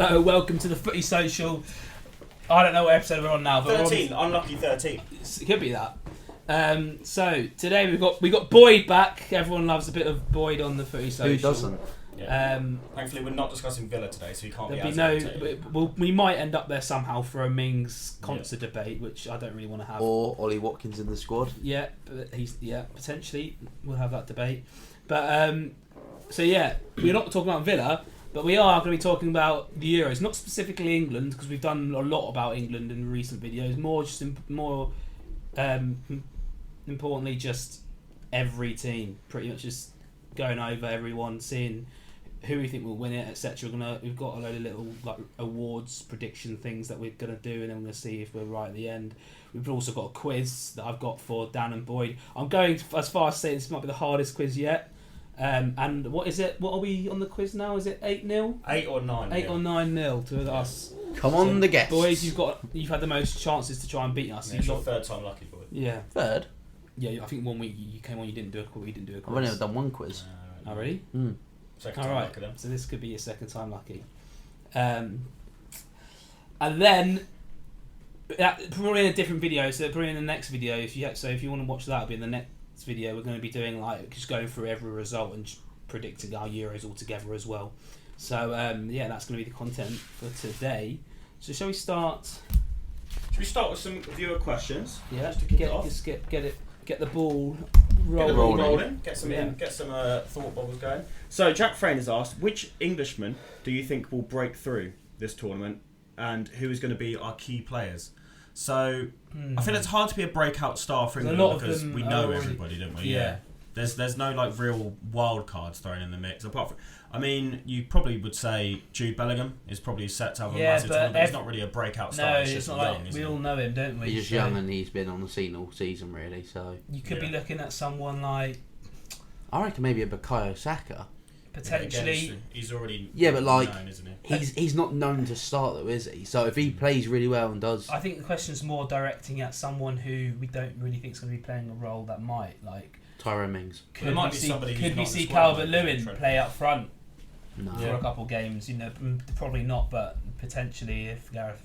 Hello, welcome to the Footy Social. I don't know what episode we're on now, but 13, unlucky 13. It could be that. So today we got Boyd back. Everyone loves a bit of Boyd on the Footy Social. Who doesn't? Yeah. Thankfully, we're not discussing Villa today, so we can't be as we might end up there somehow for a Mings concert debate, which I don't really want to have. Or Ollie Watkins in the squad. Yeah, but potentially we'll have that debate. But we're not talking about Villa, but we are going to be talking about the Euros, not specifically England, because we've done a lot about England in recent videos. More importantly, just every team, pretty much just going over everyone, seeing who we think will win it, etc. We've got a load of little awards prediction things that we're gonna do, and then we're gonna see if we're right at the end. We've also got a quiz that I've got for Dan and Boyd. I'm going as far as saying this might be the hardest quiz yet. And what is it? What are we on the quiz now? Is it 8-0? 8 or 9. 8 or 9-0 to us. Come on, the guests. Boys, you've had the most chances to try and beat us. It's your third time lucky, boy. Yeah. Third? Yeah, I think 1 week you came on, you didn't do a quiz. I've only ever done one quiz. Oh, really? Second time lucky then. So this could be your second time lucky. And then probably in a different video. So probably in the next video, if you want to watch that, it'll be in the next video. We're going to be doing just going through every result and predicting our Euros all together as well. So that's going to be the content for today. So shall we start? Should we start with some viewer questions? Yeah. Just to kick it off. Just get the ball rolling. Get the ball rolling. Get some thought bubbles going. So Jack Frayne has asked, which Englishman do you think will break through this tournament, and who is going to be our key players? So I feel it's hard to be a breakout star for England because we know everybody, don't we? Yeah. There's no real wild cards thrown in the mix. Apart from, you probably would say Jude Bellingham is probably set to have a massive tournament, but he's not really a breakout star. No, he's just not young, like we all know him, don't we? He's just young and he's been on the scene all season, really. So you could be looking at someone like, I reckon maybe a Bukayo Saka. Potentially. Yeah, he's already but known, isn't he? He's not known to start though, is he? So if he plays really well and does, I think the question's more directing at someone who we don't really think is going to be playing a role that might Tyrone Mings. Could we see Calvert-Lewin play up front for a couple of games? Probably not, but potentially if Gareth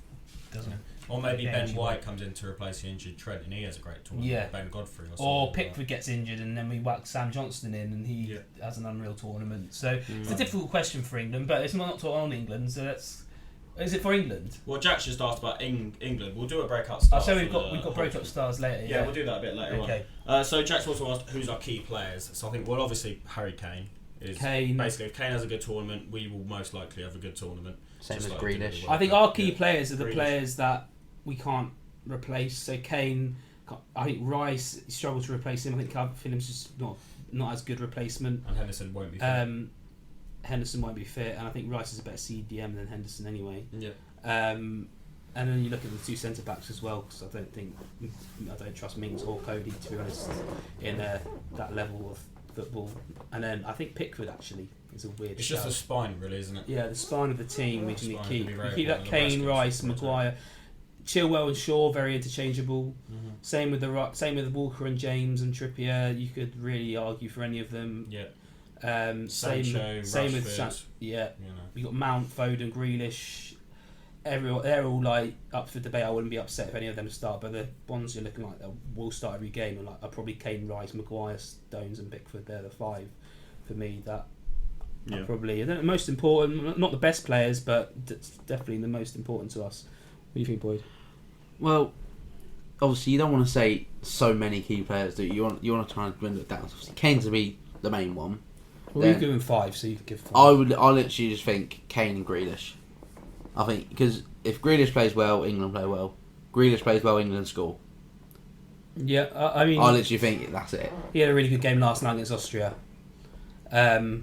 doesn't. Or maybe Ben White comes in to replace the injured Trent, and he has a great tournament. Yeah. Ben Godfrey or Pickford gets injured, and then we whack Sam Johnston in, and he has an unreal tournament. So it's a difficult question for England, but it's not on England. So is it for England? Well, Jack's just asked about England. We'll do a breakout star. So we've got breakout stars later. Yeah, we'll do that a bit later on. So Jack's also asked who's our key players. So I think, obviously Harry Kane is basically, if Kane has a good tournament, we will most likely have a good tournament. Same as Grealish. I think our key players are the players that we can't replace. So Kane, I think Rice struggled to replace him. I think Calvert Phillips is not as good replacement. And Henderson won't be fit. Henderson won't be fit, and I think Rice is a better CDM than Henderson anyway. Yeah. And then you look at the two centre backs as well, because I don't trust Mings or Cody, to be honest, in that level of football. And then I think Pickford actually is a weird. It's just the spine, really, isn't it? Yeah, the spine of the team we can keep. We keep that Kane, Rice, Maguire. Chilwell and Shaw very interchangeable. Mm-hmm. Same with Walker and James and Trippier. You could really argue for any of them. Yeah. Sancho, same with We got Mount, Foden, Grealish. They're all up for debate. I wouldn't be upset if any of them start, but the ones you're looking like that will start every game are probably Kane, Rice, Maguire, Stones, and Pickford. They're the five for me that are probably the most important. Not the best players, but definitely the most important to us. What do you think, Boyd? Well, obviously you don't want to say so many key players. Do you? You want to try and dwindle it down. Obviously, Kane's to be the main one. Well, you're giving 5, so you can give 5. I literally just think Kane and Grealish. I think because if Grealish plays well, England play well. Grealish plays well, England score. Yeah, I mean, I literally think that's it. He had a really good game last night against Austria. I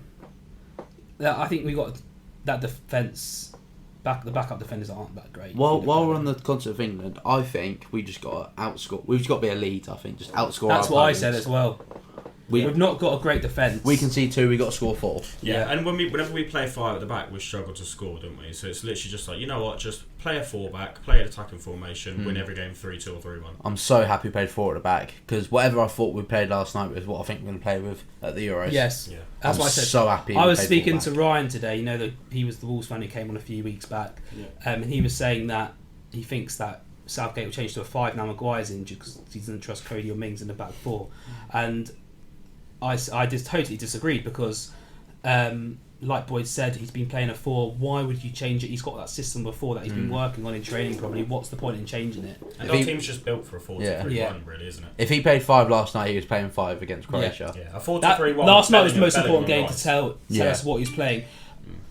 think we got that defence. The backup defenders aren't that great. While we're on the concept of England, I think we just got to outscore. We've just got to be a lead. I think just outscore. That's what I said as well. We've not got a great defence. We can see 2. We got to score 4. Yeah, and whenever we play 5 at the back, we struggle to score, don't we? So it's literally just like, you know what? Just play a 4-back, play an attacking formation, win every game 3-2 or 3-1. I'm so happy we played 4 at the back because whatever I thought we played last night was what I think we're going to play with at the Euros. Yes, yeah. That's why I said. So happy. I was speaking to Ryan today. You know that he was the Wolves fan who came on a few weeks back, and he was saying that he thinks that Southgate will change to a 5 now Maguire's injured because he doesn't trust Cody or Mings in the back 4, and I just totally disagreed because, like Boyd said, he's been playing a 4. Why would you change it? He's got that system before that he's been working on in training. Probably, what's the point in changing it? And our team's just built for a 4-3-1, really, isn't it? If he played 5 last night, he was playing 5 against Croatia. Yeah, a 4-3-1. Last night was the most important game to tell us what he's playing.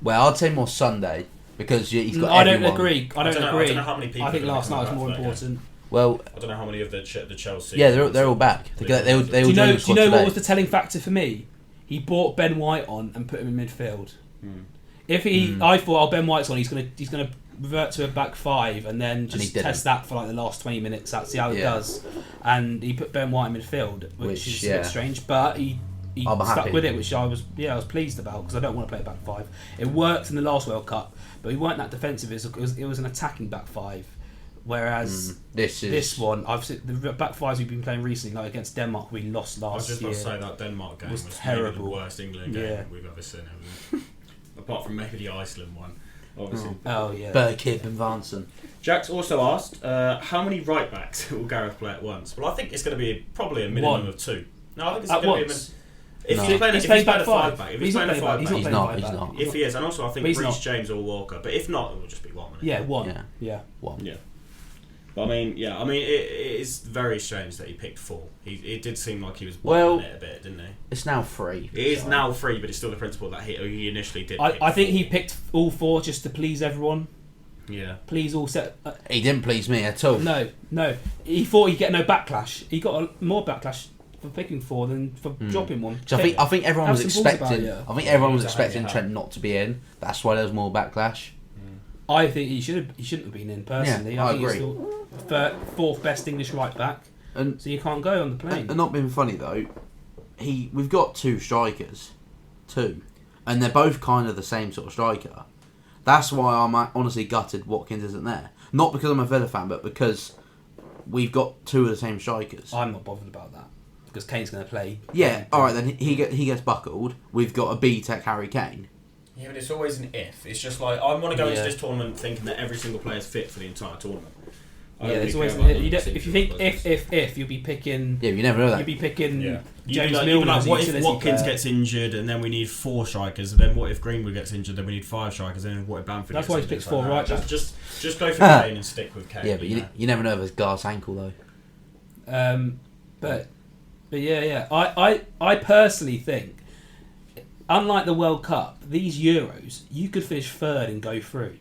Well, I'd say more Sunday because he's got. I don't agree. I don't know how many people. I think last night was more important. Well, I don't know how many of the Chelsea. Yeah, they're all back. Do you know what was the telling factor for me? He brought Ben White on and put him in midfield. If I thought, Ben White's on, he's gonna revert to a back 5 and then just test that for like the last 20 minutes. See how it does. And he put Ben White in midfield, which is a bit strange, but he stuck with it, which I was pleased about because I don't want to play a back 5. It worked in the last World Cup, but we weren't that defensive. It was an attacking back 5. Whereas this one, I've seen the back 5s we've been playing recently, like against Denmark, we lost last year. I was just about to say that Denmark game was terrible. Maybe the worst England game we've ever seen. Apart from maybe the Iceland one, obviously. Oh yeah. Bergkamp and Vanson. Jack's also asked, how many right backs will Gareth play at once? Well, I think it's going to be probably a minimum of 2. No, I think it's going to be if he's playing a 5-back, if he's playing a 5-back, he's not. If he is, and also I think Reece James or Walker, but if not, it will just be 1. Yeah, 1. Yeah. But it is very strange that he picked 4. It did seem like he was bottling it a bit, didn't he? It's now 3. It is now 3, but it's still the principle that he initially did. I think he picked all 4 just to please everyone. Yeah. Please all set. He didn't please me at all. No. He thought he'd get no backlash. He got more backlash for picking 4 than for dropping 1. So I think everyone was expecting. I think everyone was expecting Trent not to be in. That's why there was more backlash. I think he shouldn't have been in personally. Yeah, I think agree. He's the 4th best English right back, so you can't go on the plane. And not being funny though, we've got 2 strikers, and they're both kind of the same sort of striker. That's why I'm honestly gutted Watkins isn't there. Not because I'm a Villa fan, but because we've got 2 of the same strikers. I'm not bothered about that because Kane's going to play. Yeah, all right then he gets buckled. We've got a B-Tech Harry Kane. Yeah, but it's always an if. It's just like I want to go into this tournament thinking that every single player is fit for the entire tournament. It's always if you think if you'll be picking. Yeah, you never know that. You'll be picking. Yeah. James Milner. Milner. What if Watkins gets injured and then we need 4 strikers? And then what if Greenwood gets injured? Then we need 5 strikers. And then what if Bamford? That's why he picks 4 right backs. Just go for Kane and stick with Kane. Yeah, but you never know if it's Gar's ankle though. But yeah. I personally think, unlike the World Cup, these Euros you could finish 3rd and go through.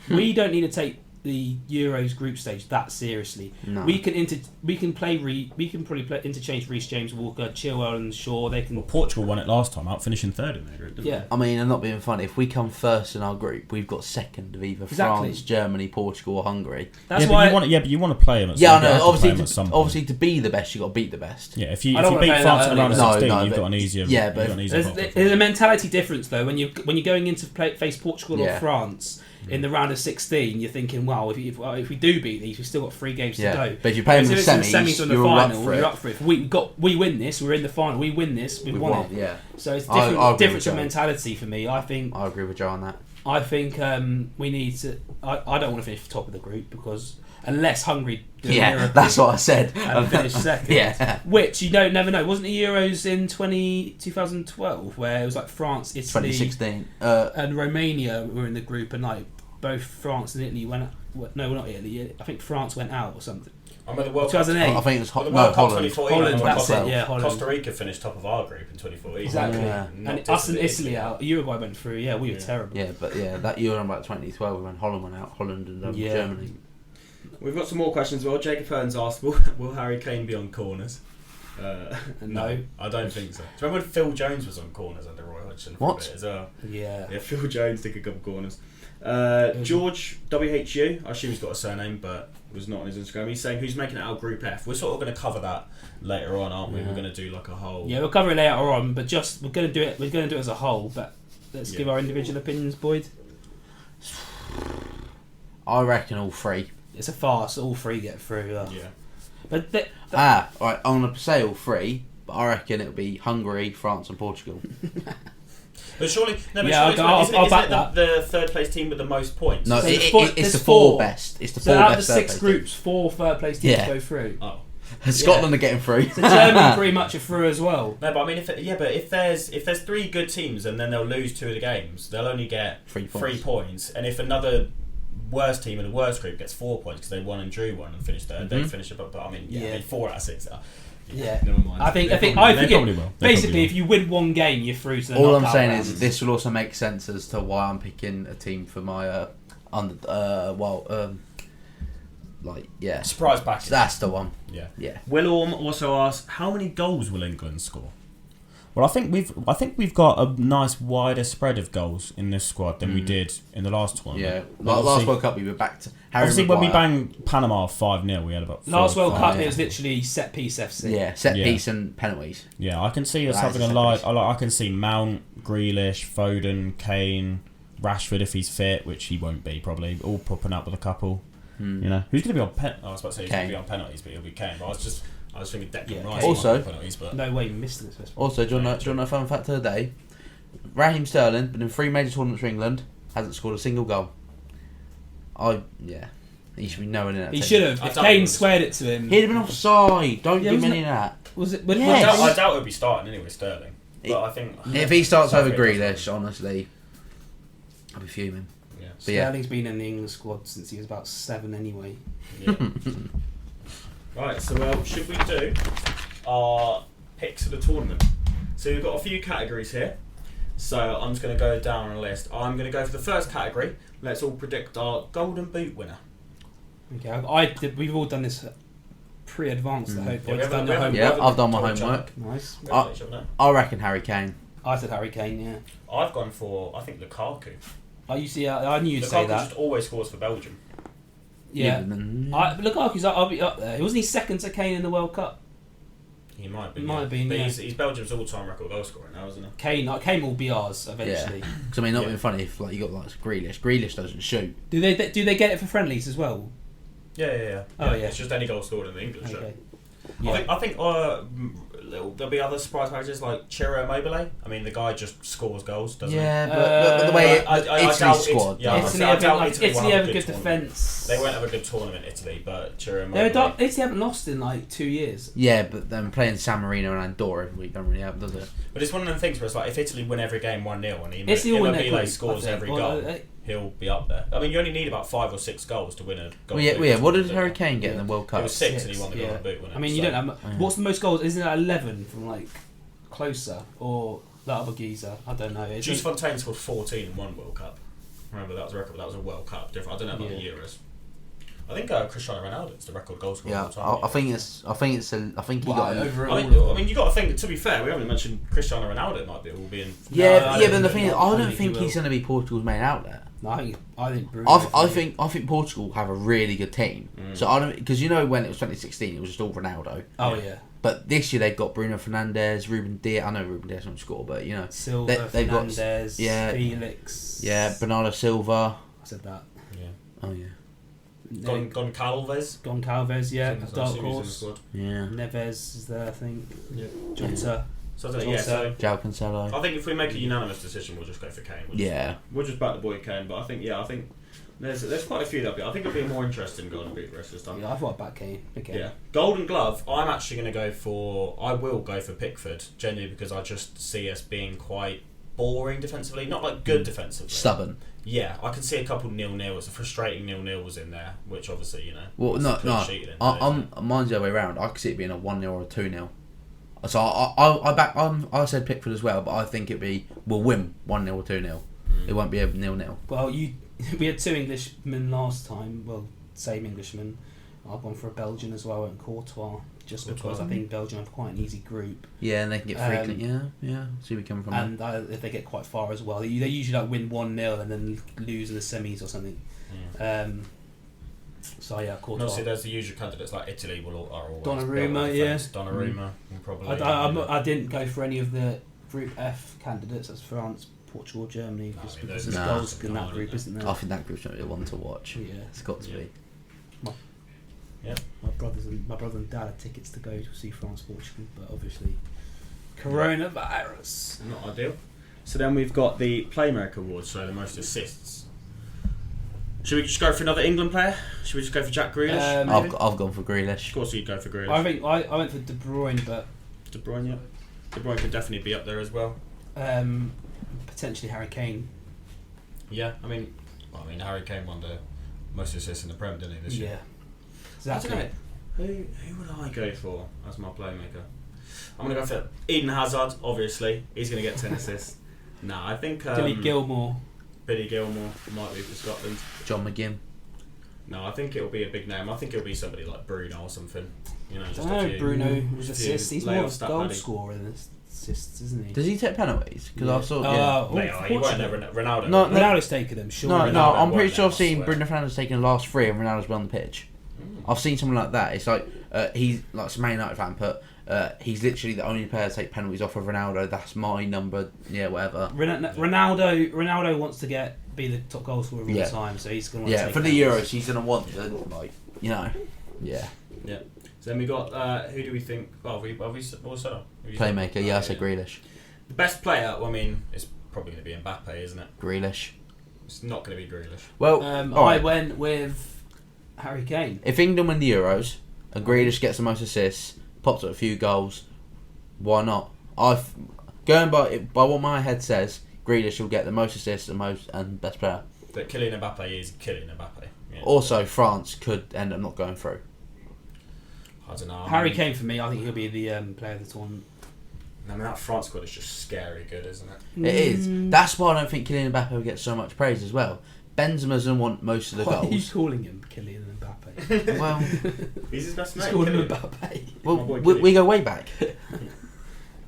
We don't need to take the Euros group stage that seriously. No. We can probably interchange Reece James, Walker, Chilwell, and Shaw. They can. Well, Portugal won it last time out, finishing 3rd in their group. Didn't they? I mean, I'm not being funny. If we come 1st in our group, we've got 2nd of either France, Germany, Portugal, or Hungary. That's why. But you want to play them. At some I know. point. Obviously, to be the best, you got to beat the best. Yeah, if you beat France in the round of 16, you've got an easier. Yeah, but there's a mentality difference though when you're going into face Portugal or France. In the round of 16, you're thinking, wow, if we do beat these, we've still got 3 games to go. But if you play them in the semis, or the final, you're up for it. We win this, we're in the final. We win this, we've won it. Yeah. So it's different mentality for me. I agree with Joe on that. I think we need to. I don't want to finish top of the group because unless Hungary do a miracle, that's what I said, and finish 2nd. Which you never know. Wasn't the Euros in 2012 where it was like France, Italy, 2016, and Romania were in the group, and like both France and Italy went. No, not Italy. I think France went out or something. I remember the World Cup. 2008. I think it was Holland. 2014. That's it. Yeah, Holland. Costa Rica finished top of our group in 2014. Exactly. Yeah. And us and Italy out. Uruguay went through. Yeah, we were terrible. Yeah, but that year on about 2012 when Holland went out. Holland and Germany. We've got some more questions as well. Jacob Hearns asked, will Harry Kane be on corners? No. I don't think so. Do you remember when Phil Jones was on corners under Roy watching What? for a bit as well. Yeah. Phil Jones took a couple corners. George WHU, I assume he's got a surname, but it was not on his Instagram. He's saying who's making it out of Group F. We're sort of going to cover that later on, aren't we? Yeah. We're going to do like a whole. Yeah, we'll cover it later on, but we're going to do it. We're going to do it as a whole. But let's give our individual opinions, Boyd. I reckon all three. It's a farce. All three get through. Yeah. But Right. I'm gonna say all three, but I reckon it'll be Hungary, France, and Portugal. But surely, I'll isn't back it that. the third place team with the most points? No, So it's the four best. It's the so four out of best. the 6 third-place groups, 4 third place teams go through. Oh. teams. Scotland are getting through. So Germany pretty much are through as well. No, but I mean, if there's 3 good teams and then they'll lose 2 of the games, they'll only get 3 3 points. And if another worst team in the worst group gets 4 points because they won and drew one and finished third, they finish above. But I mean, 4 out of 6 are. Yeah, never mind. I think will. Basically, if you win one game, you're through to the All I'm knockout saying rounds. is this will also make sense as to why I'm picking a team for my Surprise package. That's the one. Yeah. Willem also asks, how many goals will England score? Well, I think we've got a nice wider spread of goals in this squad than we did in the last tournament. Yeah, last World Cup we were back to Harry Obviously, when we Maguire. banged Panama 5-0, we had about 4 Last or World 5. Cup, it was literally set piece FC. Yeah, set Yeah. piece and penalties. Yeah, I can see us That is having a a set piece. I can see Mount, Grealish, Foden, Kane, Rashford if he's fit, which he won't be probably, all popping up with a couple. You know, who's going to be on I was about to say he's going to be on penalties, but he'll be Kane. But I was thinking Declan Rice. Also- on penalties, but No way, you missed this. Also, do you want to know a fun fact of the day? Raheem Sterling, been in 3 major tournaments for England, hasn't scored a single goal. He should be knowing it. He should have. If Kane squared it to him, He'd have been offside. Don't give me wasn't any of that. Was it? Yes. I doubt he'll be starting anyway, Sterling. But I think If he starts over Southgate Grealish, honestly, I'll be fuming. Yeah. But yeah. Sterling's been in the England squad since he was about 7 anyway. Yeah. Right, so should we do our picks for the tournament? So we've got a few categories here. So I'm just going to go down a list. I'm going to go for the first category. Let's all predict our Golden Boot winner. Okay, we've all done this pre-advanced. I hope. Yeah, I've done your homework. Yeah, I've done my Told each other. homework. Nice. I reckon Harry Kane. I said Harry Kane. Yeah. I've gone for, I think, Lukaku. I knew you'd say Lukaku that. just always scores for Belgium. Yeah. Even- Lukaku's. I'll be up there. Wasn't he second to Kane in the World Cup? He might be. Might have been, But yeah. he's Belgium's all-time record goal scorer now, isn't he? Kane will be ours eventually. Because I mean, not being funny if you got like Grealish. Grealish doesn't shoot. Do they get it for friendlies as well? Yeah. Oh, yeah. It's just any goal scored in the English. Okay. Yeah. I think there'll be other surprise packages like Ciro Immobile. I mean, the guy just scores goals, doesn't he? Yeah, but the way Italy's Italy squad. Italy have a good defence. They won't have a good tournament, Italy, but Ciro Immobile. Italy haven't lost in like 2 years. Yeah, but then playing San Marino and Andorra every week don't really have, does it? But it's one of them things where it's like if Italy win every game 1-0 and Italy will win their Immobile group, scores I think. every Well, goal, he'll be up there. I mean, you only need about 5 or 6 goals to win a goal. What did Harry Kane get in the World It Cup? was 6 and he won the Golden Boot. I mean, you don't have. What's the most goals? Isn't it 11 from like closer or that other geezer? I don't know. Jules Fontaine scored 14 in one World Cup. Remember, that was a record. That was a World Cup. Different. I don't know about the Euros. I think Cristiano Ronaldo is the record goal scorer. Yeah, of all time. I think he got overall. I mean, you got to think. To be fair, we haven't mentioned Cristiano Ronaldo might be all being. Yeah, but the thing is, I don't think think he he's going to be Portugal's main outlet. No, I think Bruno. I think Portugal have a really good team. So I don't, because when it was 2016, it was just all Ronaldo. Oh yeah. But this year they've got Bruno Fernandes, Ruben Diaz. I know Ruben Diaz won't score, but Silva, they've got Fernandes, Felix. Yeah, Bernardo Silva. I said that. Yeah. Oh yeah. Goncalves. Goncalves, yeah, dark horse. Yeah. Neves is there, I think. Yeah. Jota. So so João Cancelo. I think if we make a unanimous decision, we'll just go for Kane. We'll just back the boy Kane. But I think there's quite a few that I think it'll be a more interesting Golden Boot race this time. Yeah, I thought back Kane. Okay. Yeah. Golden Glove. I'm actually going to go for. I will go for Pickford, genuinely, because I just see us being quite boring defensively, not like good defensively. Stubborn. Yeah, I can see a couple 0-0s, a frustrating 0-0s in there, which obviously Well, mine's the other way around. I could see it being a 1-0 or a 2-0. So I said Pickford as well, but I think we'll win 1-0 or 2-0. It won't be a 0-0. Well, we had 2 Englishmen last time. Well, same Englishman. I've gone for a Belgian as well, and Courtois. just because I think Belgium have quite an easy group. Yeah, and they can get frequent. Yeah. See where we come from. And if they get quite far as well, they usually win 1-0 and then lose in the semis or something. So yeah, obviously there's the usual candidates like Italy are always Donnarumma, Donnarumma, probably. I didn't go for any of the Group F candidates. That's France, Portugal, Germany, just because there's goals in that group, isn't there? I think that group's not really one to watch. Yeah, it's got to be. My brother and dad had tickets to go to see France, Portugal, but obviously coronavirus. Not ideal. So then we've got the Playmaker Awards, so the most assists. Should we just go for another England player? Should we just go for Jack Grealish? I've gone for Grealish. Of course you'd go for Grealish. I think I went for De Bruyne, but De Bruyne, yeah. De Bruyne could definitely be up there as well. Potentially Harry Kane. Yeah, I mean Harry Kane won the most assists in the Prem, didn't he, this year? Yeah. Exactly. Who would I go for as my playmaker? I'm going to go for Eden Hazard, obviously. He's going to get 10 assists. Nah, I think... Billy Gilmore might be for Scotland. John McGinn. No, I think it'll be a big name. I think it'll be somebody like Bruno or something. Bruno was assists. He's more of a goal scorer than assists, isn't he? Does he take penalties? Because I saw... he won't have Ronaldo. No, Ronaldo's taken them, sure. No, I'm pretty sure I've seen Bruno Fernandes taking the last 3 and Ronaldo's been on the pitch. I've seen something like that. It's like he's like some Man United fan put. He's literally the only player to take penalties off of Ronaldo. That's my number. Yeah, whatever. Ronaldo wants to be the top goal scorer all the time, so he's going to take for the Euros. He's going to want Yeah. So then we got who do we think? Well, Playmaker. I say Grealish. The best player. Well, I mean, it's probably going to be Mbappe, isn't it? Grealish. It's not going to be Grealish. Well, I went with Harry Kane. If England win the Euros and Grealish gets the most assists, pops up a few goals, why not? Going by what my head says, Grealish will get the most assists and best player. But Kylian Mbappe is Kylian Mbappe. Yeah. Also, France could end up not going through. I don't know. Harry Kane for me, I think he'll be the player of the tournament. I mean, that France squad is just scary good, isn't it? It is. That's why I don't think Kylian Mbappe will get so much praise as well. Benzema's going to want most of the goals. Why are you calling him Kylian Mbappe? Well, he's his best mate. He's calling him Mbappe. Well, we go way back.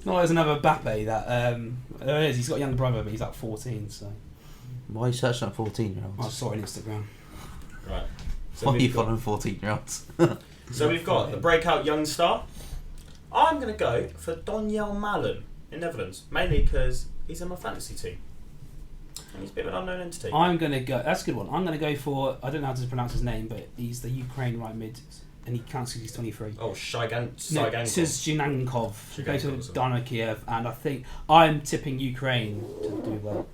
No, there's another Mbappe that he's got a younger brother, but he's like 14. So why are you searching at 14-year-olds? I saw it on Instagram. Right. So why are you following 14-year-olds? So we've got the breakout young star. I'm going to go for Donyell Malen in Netherlands, mainly because he's in my fantasy team. And he's a bit of an unknown entity. I'm going to go... That's a good one. I'm going to go for... I don't know how to pronounce his name, but he's the Ukraine right mid, and he counts because he's 23. Oh, Szygankov. He goes to Dynamo Kiev, and I think I'm tipping Ukraine to do well.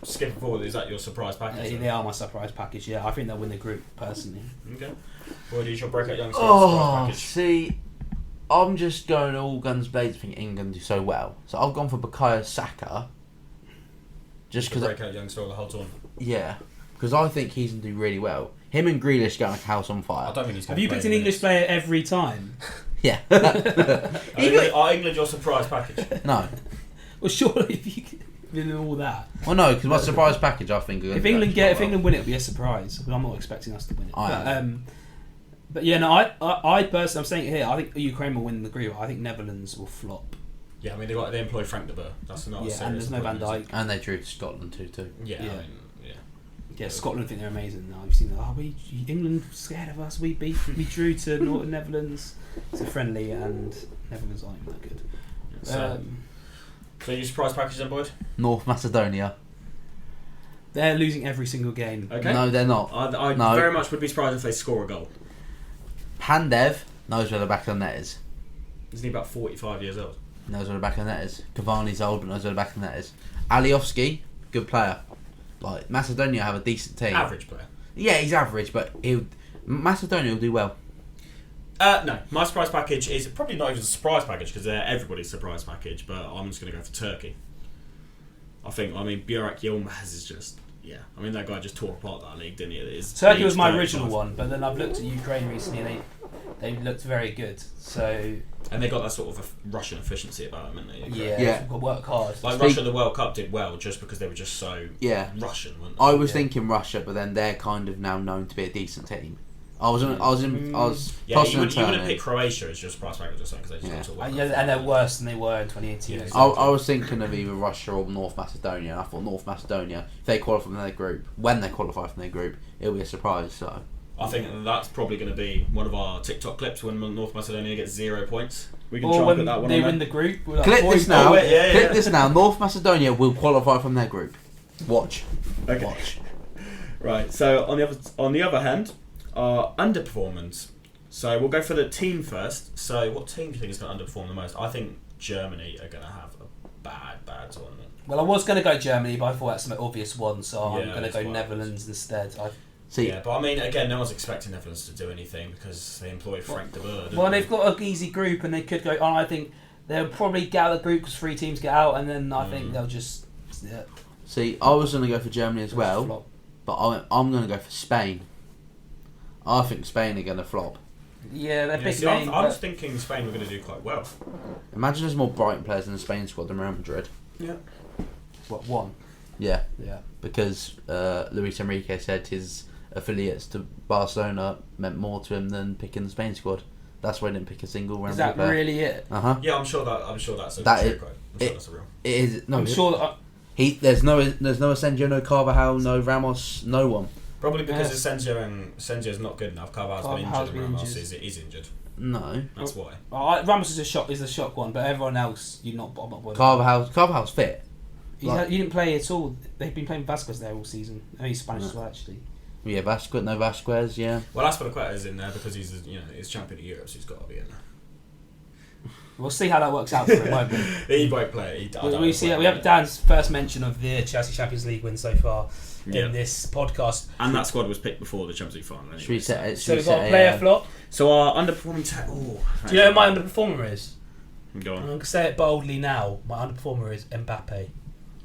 Skipping forward, is that your surprise package? They are my surprise package, yeah. I think they'll win the group, personally. Okay. What is your breakout young star surprise package? See... I'm just going all guns blazing. I think England do so well, so I've gone for Bukayo Saka. Just because breakout young star the whole tournament. Yeah, because I think he's going to do really well. Him and Grealish going like a house on fire. I don't think he's. Have you picked an English player every time? Yeah. Are England your surprise package? No. Well, surely if you did all that. Well, no, because my surprise package, I think. If England win, it'll be a surprise. But I'm not expecting us to win it. But yeah, no, I personally, I'm saying it here. I think Ukraine will win the group. I think Netherlands will flop. Yeah, I mean they employ Frank de Boer. That's not. Yeah, and there's no Van Dijk. And they drew to Scotland too. Yeah. Yeah, Scotland think they're amazing now. You've seen that. England scared of us. We drew to Northern Netherlands. It's a friendly, and Netherlands aren't even that good. So you surprise package then, Boyd? North Macedonia. They're losing every single game. Okay. No, they're not. I very much would be surprised if they score a goal. Pandev knows where the back of the net is. Isn't he about 45 years old? Knows where the back of the net is. Cavani's old, but knows where the back of the net is. Aliovski, good player. Like Macedonia have a decent team. Average player. Yeah, he's average, but Macedonia will do well. No, my surprise package is probably not even a surprise package because they're everybody's surprise package. But I'm just going to go for Turkey. Burak Yilmaz is just. Yeah, I mean that guy just tore apart that league, didn't he? Turkey was my original one, but then I've looked at Ukraine recently and they looked very good. So and they got that sort of a Russian efficiency about them, didn't they? Yeah. Got to work hard. Like Russia, the World Cup did well just because they were just so Russian, weren't they? I was thinking Russia, but then they're kind of now known to be a decent team. I was Yeah, you wouldn't pick Croatia as your surprise package or something because they just got to and they're worse than they were in 2018. Yeah, exactly. I was thinking of either Russia or North Macedonia. I thought North Macedonia, if they qualify from their group, it'll be a surprise. So I think that's probably going to be one of our TikTok clips when North Macedonia gets 0 points. We can try and put that one they on win there. the group. Click this now. Click this now. North Macedonia will qualify from their group. Watch. Okay. Watch. Right. So on the other hand, our underperformance. So we'll go for the team first. So what team do you think is going to underperform the most? I think Germany are going to have a bad tournament. Well, I was going to go Germany, but I thought that's an obvious one, so I'm going to go Netherlands instead. Yeah, but I mean, again, no one's expecting Netherlands to do anything because they employ Frank de Boer. Well, they've got an easy group and they could go on. I think they'll probably get out of the group because 3 teams get out, and then I think they'll just... Yeah. See, I was going to go for Germany as well, but I'm going to go for Spain. I think Spain are going to flop. Yeah, they're big name. I was thinking Spain were going to do quite well. Imagine there's more Brighton players in the Spain squad than Real Madrid. Yeah. What, one? Yeah. Yeah. Because Luis Enrique said his affiliates to Barcelona meant more to him than picking the Spain squad. That's why he didn't pick a single Real Madrid player. Is that really it? Yeah, I'm sure that's a true quote. That's a real. It is. No, I'm sure that... There's no Asensio, no Carvajal, no Ramos, no one. Probably because Asensio's not good enough. Carvajal's been injured and Ramos is injured. No. That's why. Ramos is a shock one, but everyone else, I'm not bothered. Carvajal's fit. He didn't play at all. They've been playing Vasquez there all season. He's Spanish as well, actually. Yeah, Vasquez, yeah. Well, Aspilicueta's in there because he's champion of Europe, so he's got to be in there. We'll see how that works out for him, won't we? He won't play. We have Dan's first mention of the Chelsea Champions League win so far in this podcast. And that squad was picked before the Champions League final. Anyway, so we've got a player flop. So our underperforming... Do you know who my underperformer is? Go on. I'm going to say it boldly now. My underperformer is Mbappe.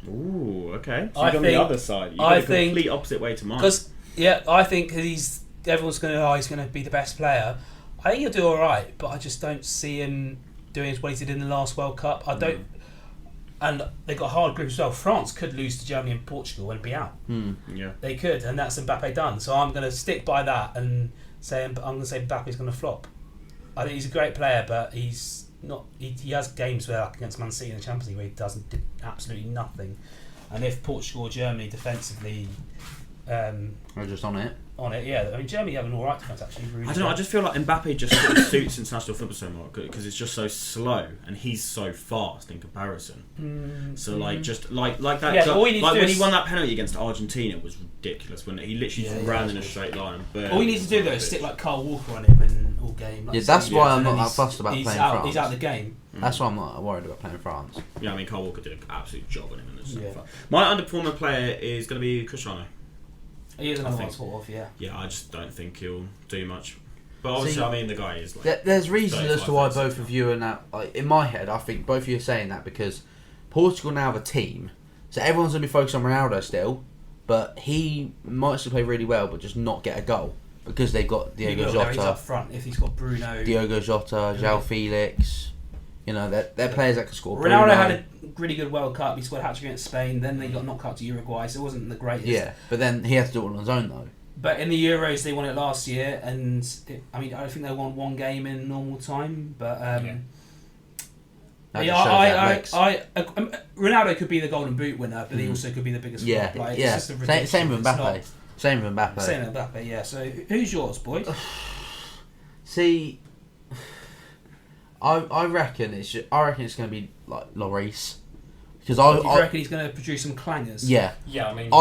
Ooh, okay. So you're on the other side. You've got a complete opposite way to mine. Because, I think everyone's going to he's going to be the best player. I think he'll do all right, but I just don't see him doing what he did in the last World Cup. I don't, and they got a hard group as well. France could lose to Germany and Portugal and be out. Yeah, they could, and that's Mbappe done. So I'm going to stick by that and say Mbappe's going to flop. I think he's a great player, but he's not. He has games where, like against Man City in the Champions League, where he did absolutely nothing. And if Portugal or Germany defensively, are just on it. Yeah. I mean, Germany have an alright defence actually. Really I don't know. I just feel like Mbappe just sort of suits international football so much because it's just so slow and he's so fast in comparison. So just like that. Yeah, all you need like to do when is he won that penalty against Argentina was ridiculous. When he literally just ran in a straight line. All you need to do though is stick like Kyle Walker on him in all game. Like that's why I'm not that fussed about playing France. He's out of the game. That's why I'm not worried about playing France. Yeah, I mean Kyle Walker did an absolute job on him in the second half. My underperformer player is going to be Cristiano. He is another one sort of, yeah. Yeah, I just don't think he'll do much. But obviously, I mean, the guy is like... There's reasons as to why both of you are now... Like, in my head, I think both of you are saying that because Portugal now have a team. So everyone's going to be focused on Ronaldo still. But he might still play really well, but just not get a goal. Because they've got Diogo Jota. He's up front if he's got Bruno. Diogo Jota, João Felix... You know, they're players that can score. Ronaldo had a really good World Cup. He scored a hat-trick against Spain. Then they got knocked out to Uruguay, so it wasn't the greatest. Yeah, but then he had to do it on his own, though. But in the Euros, they won it last year, and I don't think they won one game in normal time. But Ronaldo could be the Golden Boot winner, but he also could be the biggest. Yeah, flop. Like, yeah. It's just Same with Mbappe. Same with Mbappe. Yeah. So who's yours, boy? See. I reckon it's going to be like Lloris, because I reckon he's going to produce some clangers. Yeah, I mean, he's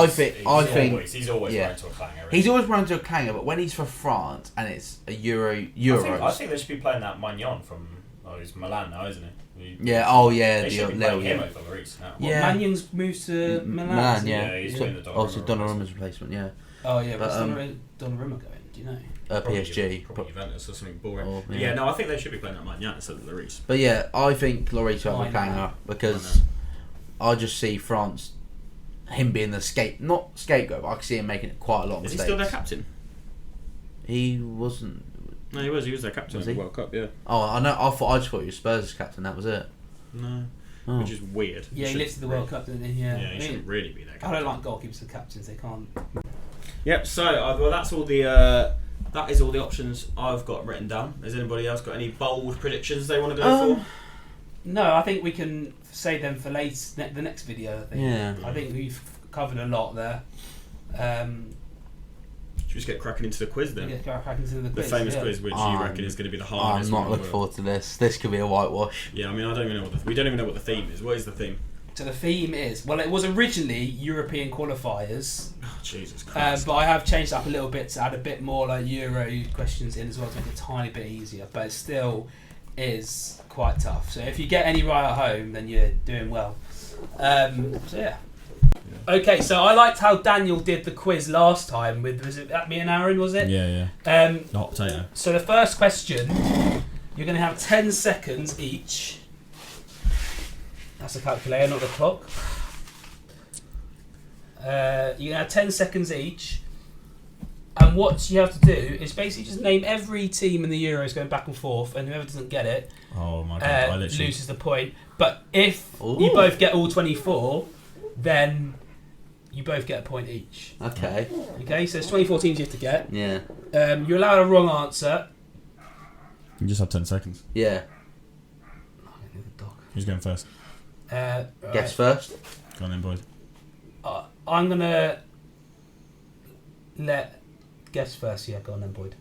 always running to a clanger. He's always running to a clanger, but when he's for France and it's a Euros, I think they should be playing that Magnon from he's Milan now, isn't he? They should be playing him over Lloris now. Magnon's moved to Milan. Yeah, he's doing the Donnarumma's replacement. Yeah. Oh yeah, but Donnarumma going? Do you know? PSG. Probably Juventus or something boring. I think they should be playing that Magnon instead of Lloris. But yeah, I think Lloris will have a clanger because I just see France, him being the not scapegoat, but I can see him making quite a lot of mistakes. Is he still their captain? He wasn't. No, he was. He was their captain in the World Cup. Yeah. Oh, I know. I just thought he was Spurs' captain. That was it. No. Which is weird. Yeah, he lifted the World Cup, didn't he? Yeah. He shouldn't really be their captain. I don't like goalkeepers and captains. They can't. Yep. So, well, that's all the that is all the options I've got written down. Has anybody else got any bold predictions they want to go for? No, I think we can save them for the next video. I think. Yeah. I think we've covered a lot there. Should we just get cracking into the quiz then? Get cracking into the quiz. The famous quiz, which you reckon is going to be the hardest. I'm not looking forward to this. This could be a whitewash. Yeah, I mean, I don't even know we don't even know what the theme is. What is the theme? So the theme is, well, it was originally European qualifiers. Oh, Jesus Christ. But I have changed it up a little bit to add a bit more like Euro questions in as well to make it a tiny bit easier. But it still is quite tough. So if you get any right at home, then you're doing well. So yeah. Okay, so I liked how Daniel did the quiz last time with, was it that me and Aaron, was it? Yeah. Not potato. So the first question, you're going to have 10 seconds each. That's the calculator, not the clock. You're going to have 10 seconds each. And what you have to do is basically just name every team in the Euros going back and forth, and whoever doesn't get it oh my God, loses the point. But if you both get all 24, then you both get a point each. Okay. Okay, so it's 24 teams you have to get. Yeah. You're allowed a wrong answer. You just have 10 seconds. Yeah. Who's going first? Right. Guess first. Go on then, boys. I'm going to let guess first. Yeah, go on then, Boyd.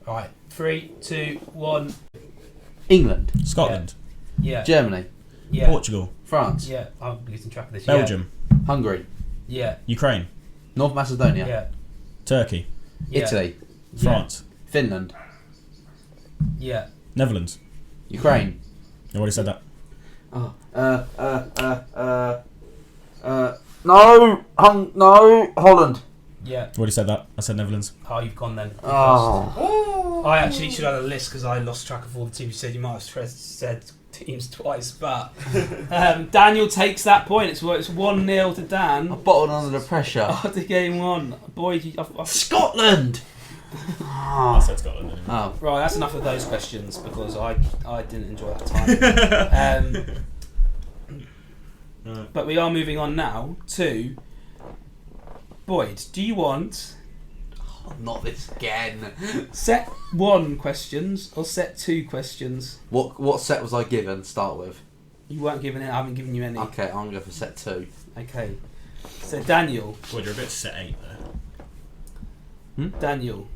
Alright, 3, 2, 1. England. Scotland. Yeah. Germany. Yeah. Portugal. France. Yeah, I'm losing track of this. Belgium. Hungary. Yeah. Ukraine. North Macedonia. Yeah. Turkey. Yeah. Italy. France. Finland. Yeah. Netherlands. Ukraine. I already said that. No, Holland. Yeah. Already said that. I said Netherlands. Oh, you've gone then. Oh. I actually should have had a list because I lost track of all the teams. You said you might have said teams twice, but Daniel takes that point. It's 1-0 to Dan. I bottled under the pressure. After game one, boy, Scotland. I said Scotland. Anyway. Oh. Right, that's enough of those questions because I didn't enjoy that time. But we are moving on now to Boyd. Do you want not this again? set 1 questions or set 2 questions? What set was I given? Start with. You weren't given it. I haven't given you any. Okay, I'm going to go for set 2. Okay. So Daniel. Boyd, you're a bit set 8 there. Daniel,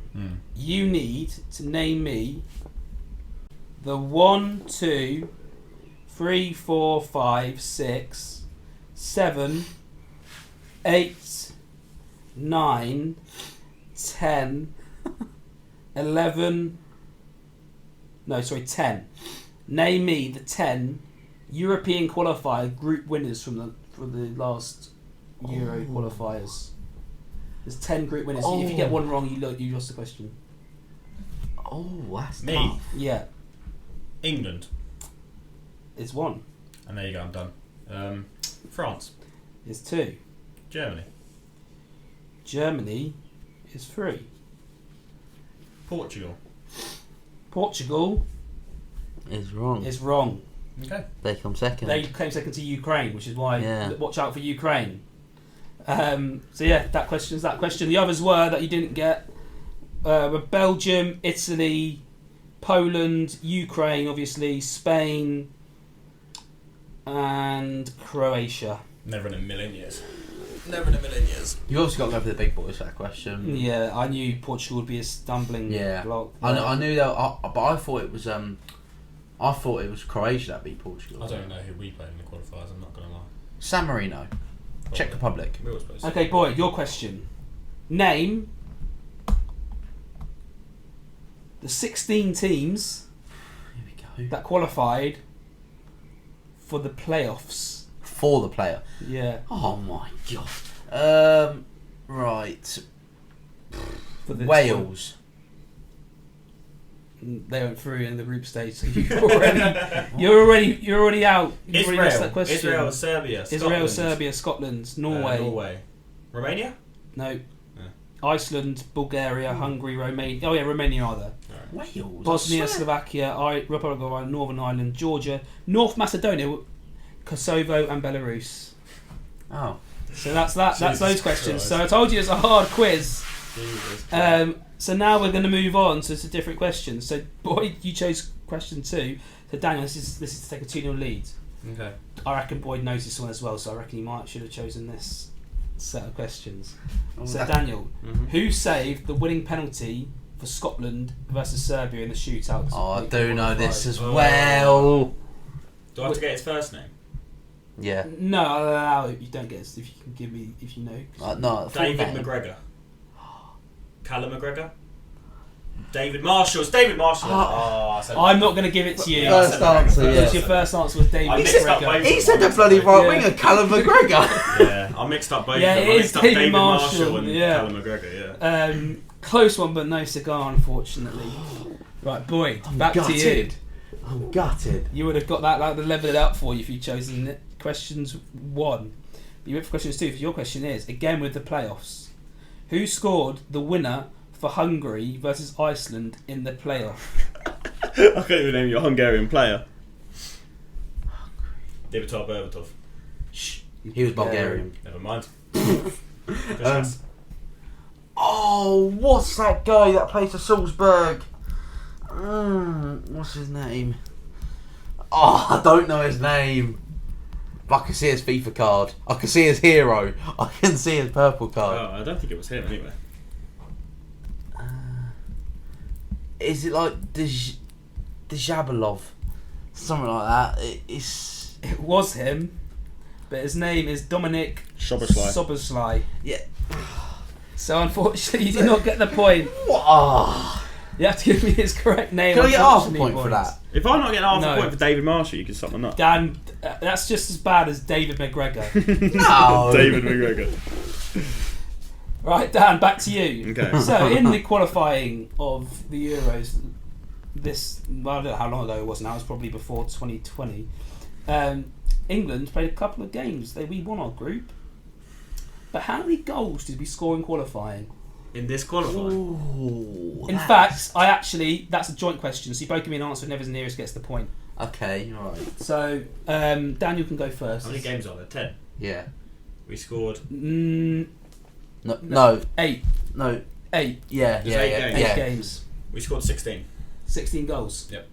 you need to name me the 1, 2, 3, 4, 5, 6, 7, 8, 9, 10, 11. No, sorry, 10. Name me the 10 European qualifier group winners from the last Euro qualifiers. There's 10 group winners. If you get one wrong, you lost the question. Oh, that's Me? tough. Yeah. England. It's 1. And there you go, I'm done. France. It's 2. Germany. Germany is 3. Portugal. Portugal Is wrong. is wrong. Okay. They come second. They came second to Ukraine, which is why watch out for Ukraine. So yeah, that question's that question. The others were that you didn't get were Belgium, Italy, Poland, Ukraine, obviously, Spain, and Croatia. Never in a million years. You obviously got to go for the big boys for that question. Yeah, I knew Portugal would be a stumbling block. I knew that, but I thought it was Croatia that beat Portugal. I don't know who we played in the qualifiers, I'm not going to lie. San Marino, Czech Republic. We were supposed to. Okay, Boyd, your question. Name the 16 teams Here we go. that qualified for the playoffs. For the player. Yeah. Oh my god. Right. For the Wales. They went through in the group stage, so you're already out. You've already asked that question. Israel, Serbia, Scotland. Serbia, Scotland, Norway. Romania? No. Iceland, Bulgaria, Hungary, Romania. Oh yeah, Romania are there. Right. Wales. Bosnia, Slovakia, Republic of Ireland, Northern Ireland, Georgia, North Macedonia, Kosovo, and Belarus. Oh. So that's that. That's Jesus those questions. Christ. So I told you it's a hard quiz. Jesus Christ. So now we're going to move on to a different question. So, Boyd, you chose question 2. So, Daniel, this is to take a 2-0 lead. Okay. I reckon Boyd knows this one as well, so I reckon he should have chosen this set of questions. So, Daniel, who saved the winning penalty for Scotland versus Serbia in the shootout? I do know this as well. Do I have to get his first name? Yeah. No, I'll allow it. You don't get it if you can give me, if you know. No, David McGregor. Callum McGregor? David Marshall. It's David Marshall. I'm not going to give it to you. First answer, yeah. Your first answer was David McGregor. He said the bloody right winger, Callum McGregor. Yeah, I mixed up both of them. I mixed up David Marshall and Callum McGregor, yeah. Close one, but no cigar, unfortunately. Right, Boyd, back to you. I'm gutted. You would have got that, like, to level it out for you if you'd chosen it. Questions 1. You went for questions 2. Your question is, again with the playoffs, who scored the winner for Hungary versus Iceland in the playoff? I can't even name your Hungarian player. David Berbatov. Shh. He was Bulgarian. Never mind. What's that guy that plays for Salzburg? What's his name? I don't know his name. But I can see his FIFA card. I can see his hero. I can see his purple card. Oh, I don't think it was him anyway. Is it like Djabalov? Something like that. It was him, but his name is Dominic Soboslai. Yeah. So unfortunately, you did not get the point. What? You have to give me his correct name. Can I get half a point for that? If I'm not getting half a point for David Marshall, you can suck my nut. Dan, that's just as bad as David McGregor. No. David McGregor. Right, Dan, back to you. Okay. So, in the qualifying of the Euros, I don't know how long ago it was now, it was probably before 2020, England played a couple of games. We won our group. But how many goals did we score in qualifying? In this qualifying? Ooh, in fact, that's a joint question, so you both give me an answer, whoever's nearest gets the point. Okay, alright. So, Daniel can go first. How many games are there? 10? Yeah. We scored... No. 8. No. 8. Yeah, There's 8 games. 8 games. We scored 16. 16 goals? Yep.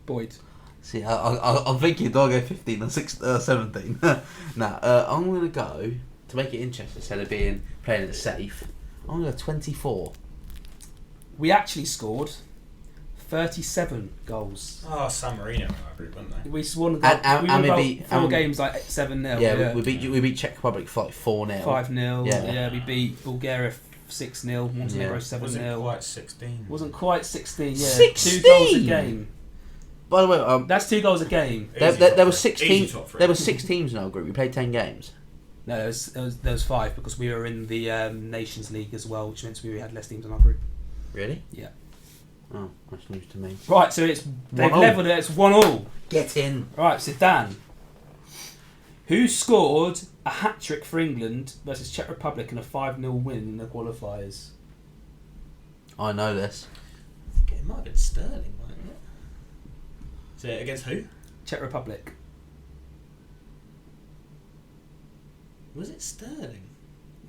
Boyd. See, I'm thinking, do I go 15 or 17? Nah, I'm going to go, to make it interesting instead of playing it safe, I'm going to go 24. We actually scored 37 goals. Oh, San Marino in our group, weren't they? We won we beat 4 games like 7-0. Yeah, we beat Czech Republic for like 4-0. 5-0. Yeah. We beat Bulgaria 6-0. Montenegro 7-0. Wasn't quite 16. Wasn't quite 16. Yeah, 16? 2 goals a game. By the way, that's 2 goals a game. There were 6 teams. There were 6 teams in our group. We played 10 games. No, there was 5 because we were in the Nations League as well, which meant we had less teams in our group. Really? Yeah. Oh, that's news to me. Right, so they've levelled it. It's 1-1. Get in. Right, so Dan, who scored a hat trick for England versus Czech Republic in a 5-0 win in the qualifiers? I know this. I think it might have been Sterling, mightn't it? So against who? Czech Republic. Was it Sterling?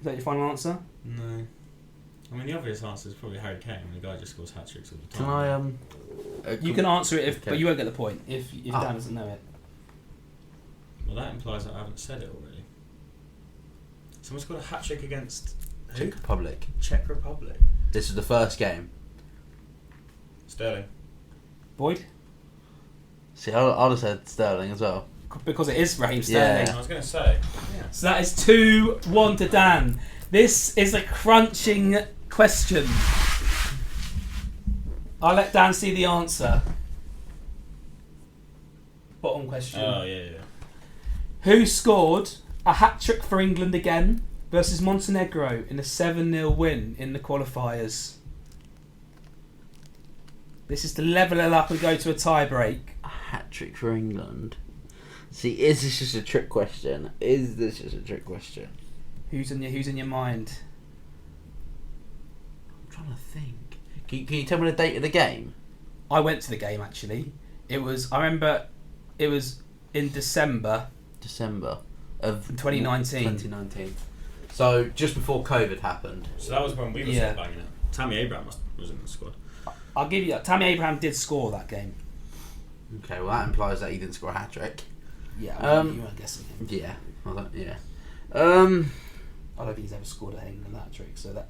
Is that your final answer? No. I mean, the obvious answer is probably Harry Kane, when the guy just scores hat tricks all the Can time. I you can answer it, okay. but you won't get the point if Dan doesn't know it. Well, that implies that I haven't said it already. Someone's got a hat trick against who? Czech Republic. Czech Republic. This is the first game. Sterling. Boyd? See, I'd have said Sterling as well. Because it is Raheem Sterling. I was going to say. Yeah. So that is 2-1 to Dan. This is a crunching question. I'll let Dan see the answer. Bottom question. Oh, yeah. Who scored a hat-trick for England again versus Montenegro in a 7-0 win in the qualifiers? This is to level it up and go to a tie-break. A hat-trick for England? See, is this just a trick question? Is this just a trick question? Who's in your mind? I'm trying to think. Can you tell me the date of the game? I went to the game actually. I remember it was in December of 2019. 2019. So just before COVID happened. So that was when we were sort of banging it. Tammy Abraham was in the squad. I'll give you that. Tammy Abraham did score that game. Okay, well that implies that he didn't score a hat trick. Yeah, you weren't guessing him. Yeah, I don't think he's ever scored at England that trick. So that,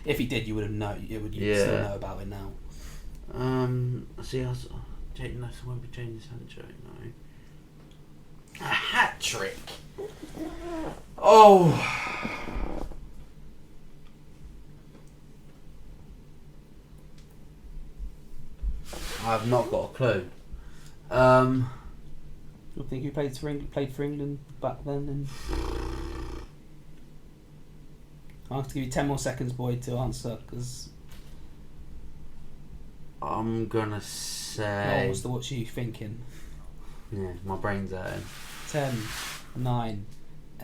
if he did, you would have known. You'd still know about it now. See, Jake Nelson won't be changing Sancho. No, a hat trick. Oh. I've not got a clue. You think who played for England back then? And I'll have to give you 10 more seconds, Boyd, to answer, because I'm gonna say. What are you thinking? Yeah, my brain's hurting. 10, 9,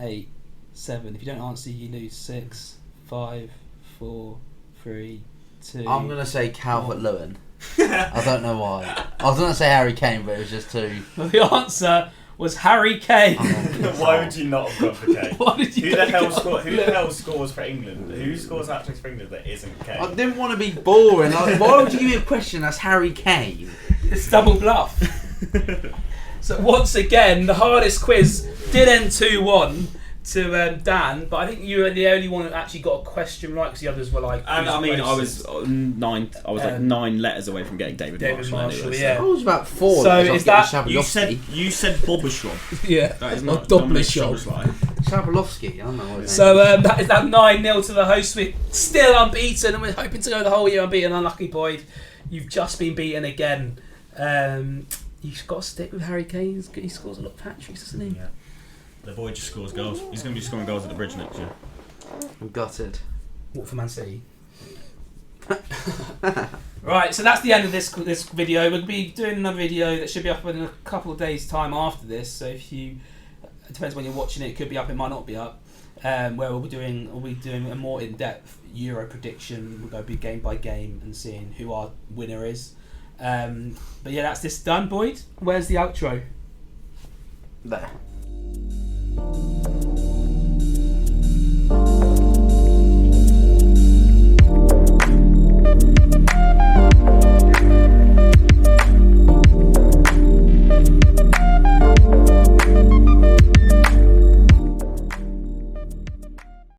8, 7. If you don't answer, you lose. 6, 5, 4, 3, 2. I'm gonna say Calvert-Lewin. I don't know why. I was gonna say Harry Kane, but it was just too. The answer was Harry Kane. Why would you not have gone for Kane? Who the hell scores for England? Who scores hat-tricks for England that isn't Kane? I didn't want to be boring. Why would you give me a question that's Harry Kane? It's double bluff. So once again, the hardest quiz did end 2-1 to Dan, but I think you were the only one that actually got a question right, because the others were like. And I mean, I was 9. I was like 9 letters away from getting David Marshall. Anyway, yeah. I was about 4. So is that you said Bobushov? Yeah, that is not Bobushov. Shabalovsky, I don't know what his So name is. that is that 9-0 to the host. We're still unbeaten, and we're hoping to go the whole year unbeaten. Unlucky Boyd, you've just been beaten again. You've got to stick with Harry Kane. He scores a lot of hat-tricks, doesn't he? Yeah. The boy just scores goals. He's going to be scoring goals at the Bridge next year. I'm gutted. What for Man City? Right, so that's the end of this video. We'll be doing another video that should be up in a couple of days' time after this. So if you, it depends when you're watching it. It could be up. It might not be up. Where we'll be doing a more in-depth Euro prediction. We'll go be game by game and seeing who our winner is. But yeah, that's this done, Boyd. Where's the outro? There.